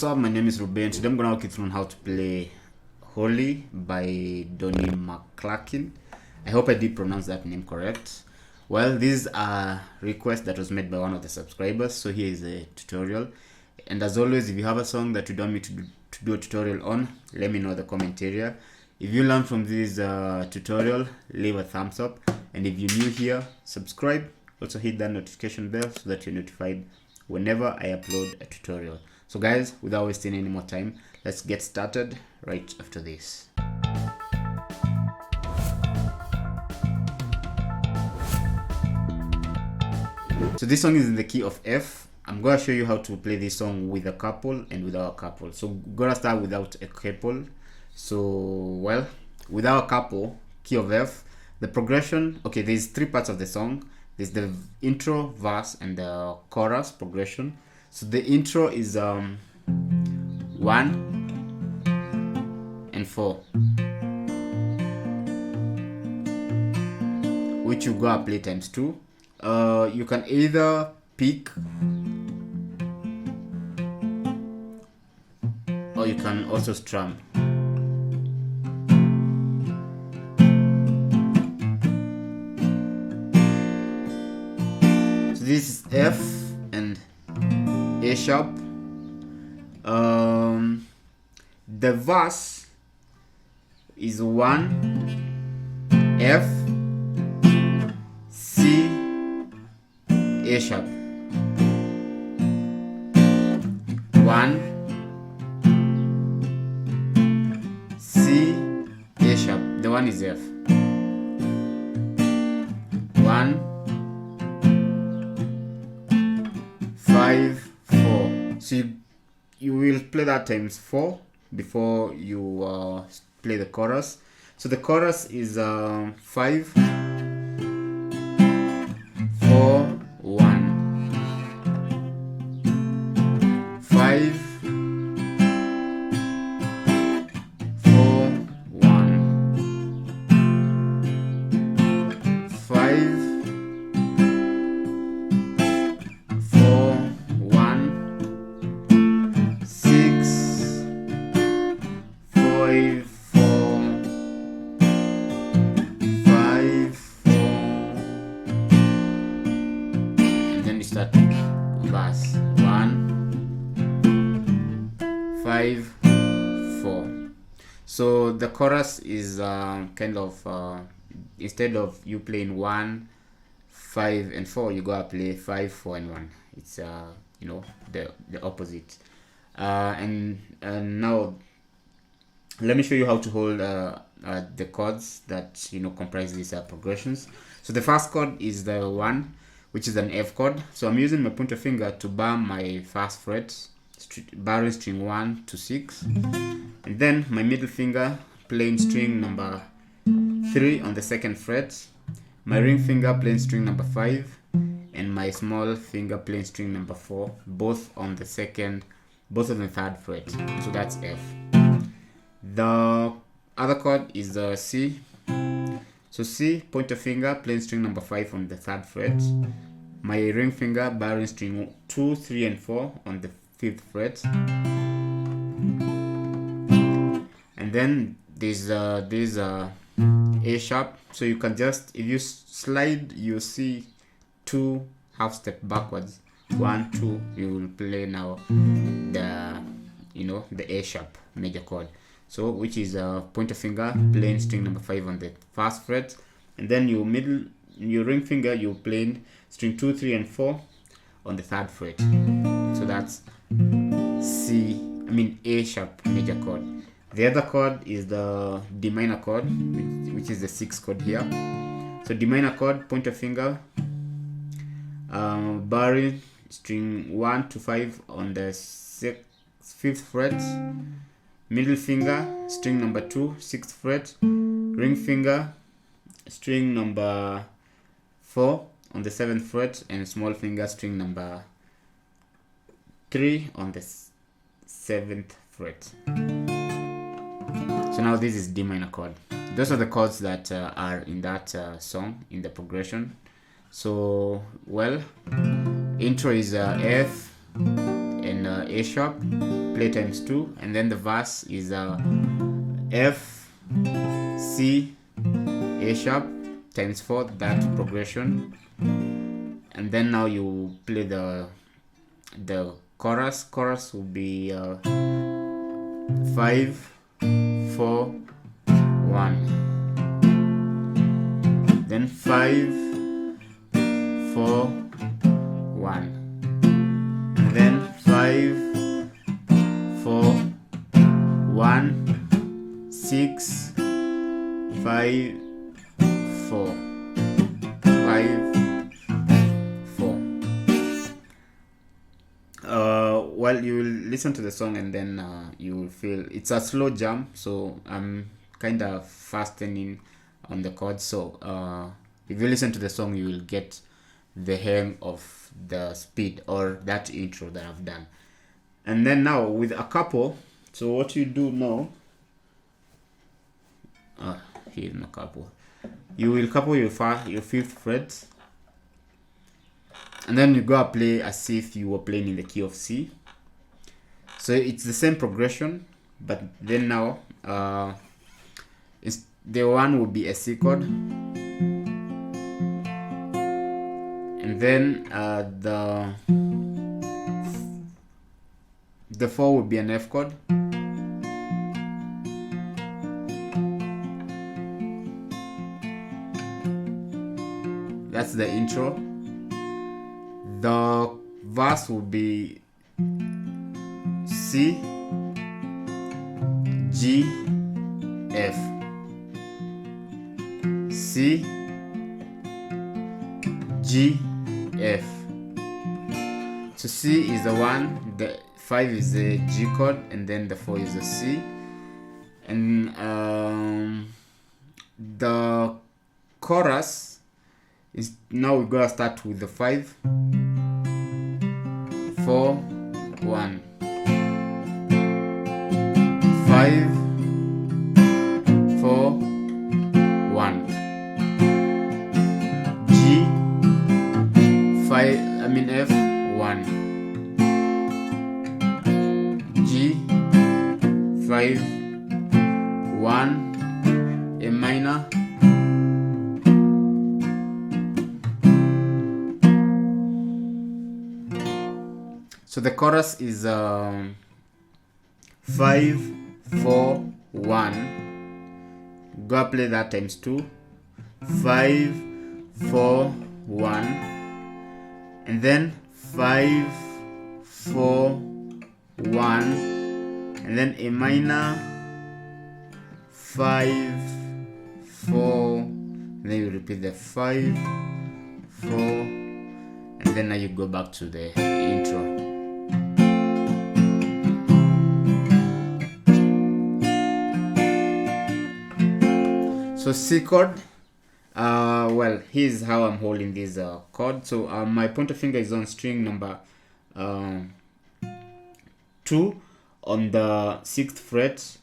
up? My name is Ruben. Today I'm gonna walk you through on how to play Holy by Donnie McClurkin. I hope I did pronounce that name correct. Well, this is a request that was made by one of the subscribers, so here is a tutorial. And as always, if you have a song that you want me to do a tutorial on, let me know in the comment area. If you learn from this tutorial, leave a thumbs up. And if you're new here, subscribe. Also hit that notification bell so that you're notified whenever I upload a tutorial. So guys, without wasting any more time, let's get started right after this. So this song is in the key of F. I'm gonna show you how to play this song with a couple and without a couple. So I'm gonna start without a couple. So well, without a couple, key of F, the progression, okay, there's three parts of the song. There's the intro, verse, and the chorus progression. So the intro is 1 and 4, which you go play times 2. You can either pick or you can also strum. So this is F and A sharp. The verse is 1 F C A sharp, 1 C A sharp. The one is F. 1 5 4. So you will play that times 4 before you play the chorus. So the chorus is 5 4 1 5 4 1 5 4 1 6 5 4 5 4, and then you start verse 1 5 4. So the chorus is kind of instead of you playing 1 5 and 4, you go play 5 4 and 1. It's you know, the opposite. And now let me show you how to hold the chords that comprise these progressions. So the first chord is the 1, which is an F chord. So I'm using my pointer finger to bar my first fret, barring string 1 to 6, and then my middle finger playing string number 3 on the second fret, my ring finger playing string number 5, and my small finger playing string number 4, both on the third fret. So that's F. The other chord is the C. So C, pointer finger playing string number 5 on the 3rd fret, my ring finger barring string 2, 3, and 4 on the 5th fret, and then there's A sharp. So you can just, if you slide you see 2 half step backwards, 1 2, you will play now the A sharp major chord. So which is pointer finger playing string number 5 on the 1st fret, and then your ring finger you playing string 2, 3, and 4 on the 3rd fret. So that's A sharp major chord. The other chord is the D minor chord, which is the 6th chord here. So D minor chord, pointer finger barring string 1 to 5 on the 5th fret, middle finger string number 2, 6th fret, ring finger string number 4 on the 7th fret, and small finger string number 3 on the 7th fret. So now this is D minor chord. Those are the chords that are in that song in the progression. So well, intro is F and then A sharp, play times 2, and then the verse is F, C, A sharp times 4, that progression. And then now you play the chorus. Chorus will be 5, 4, 1. Then 5, 4, 1. And then 5, 4, 1, 6, 5, 4, 5, 4. Well, you will listen to the song and then you will feel it's a slow jump, so I'm kind of fastening on the chords. So if you listen to the song, you will get the hang of the speed or that intro that I've done. And then now with a capo, so what you do now, here's my capo. You will capo your 5th fret, and then you go and play as if you were playing in the key of C. So it's the same progression, but then now the one will be a C chord, and then the 4 will be an F chord. That's the intro. The verse will be C, G, F, C, G, F. So C is the 1, the 5 is the G chord, and then the 4 is the C. And the chorus is, now we're gonna start with the 5, 4, 1, 5, 4, 1, G, 5, F, 1, G, 5, 1, A minor, so the chorus is 5, 4, 1. Go play that times 2. 5, 4, 1. And then 5, 4, 1. And then A minor, 5, 4. And then you repeat the 5, 4. And then now you go back to the intro. So C chord, well, here's how I'm holding this chord. So my pointer finger is on string number 2 on the 6th fret.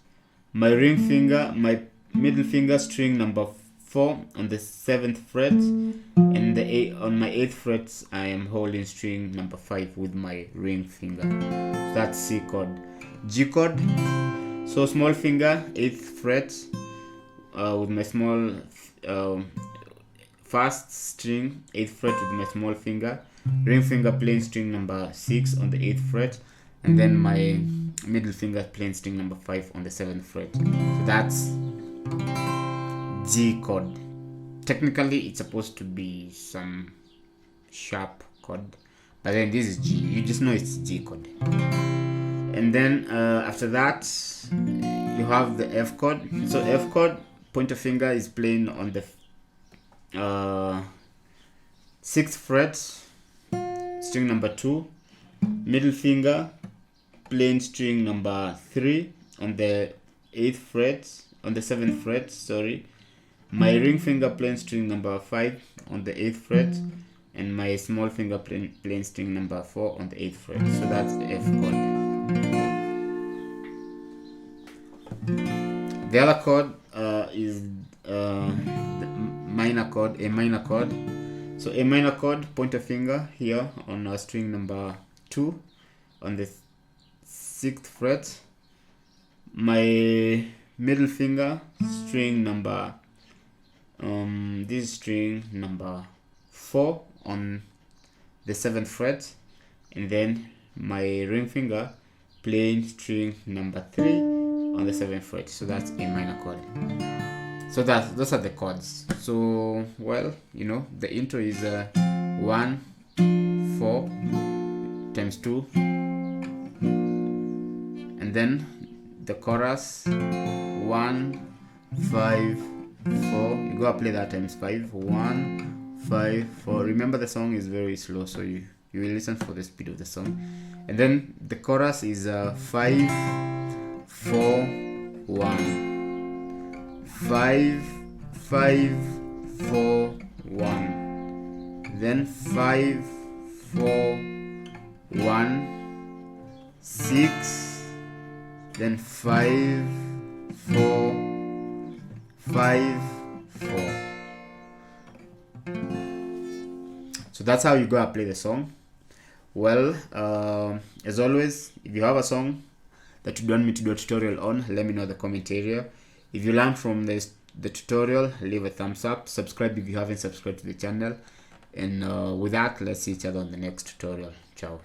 My ring finger, my middle finger, string number 4 on the 7th fret, and on my 8th fret I am holding string number 5 with my ring finger. So that's C chord. G chord, so small finger, 8th fret, with my small first string, 8th fret with my small finger, ring finger playing string number 6 on the 8th fret, and then my middle finger playing string number 5 on the 7th fret. So that's G chord. Technically it's supposed to be some sharp chord, but then this is G. You just know it's G chord. And then after that you have the F chord. So F chord, pointer finger is playing on the 6th fret, string number 2, middle finger playing string number 3 on the 8th fret, on the 7th fret, sorry. My ring finger playing string number 5 on the 8th fret, and my small finger playing string number 4 on the 8th fret. So that's the F chord. The other chord is the minor chord, A minor chord. So A minor chord, pointer finger here on string number 2 on the 6th fret, my middle finger, string number this is string number 4 on the 7th fret, and then my ring finger playing string number 3 on the 7th fret. So that's a minor chord. So those are the chords. So, well, you know, the intro is 1 4 times 2, and then the chorus 1 5 4. You go play that times 5. 1 5 4. Remember, the song is very slow, so you will listen for the speed of the song. And then the chorus is 5 4 1. 5 5 4 1. Then 5 4 1 6. Then 5 4 5 4. So that's how you go and play the song. Well, as always, if you have a song that you want me to do a tutorial on, let me know in the comment area. If you learned from the tutorial, leave a thumbs up, subscribe if you haven't subscribed to the channel, and with that, let's see each other on the next tutorial. Ciao.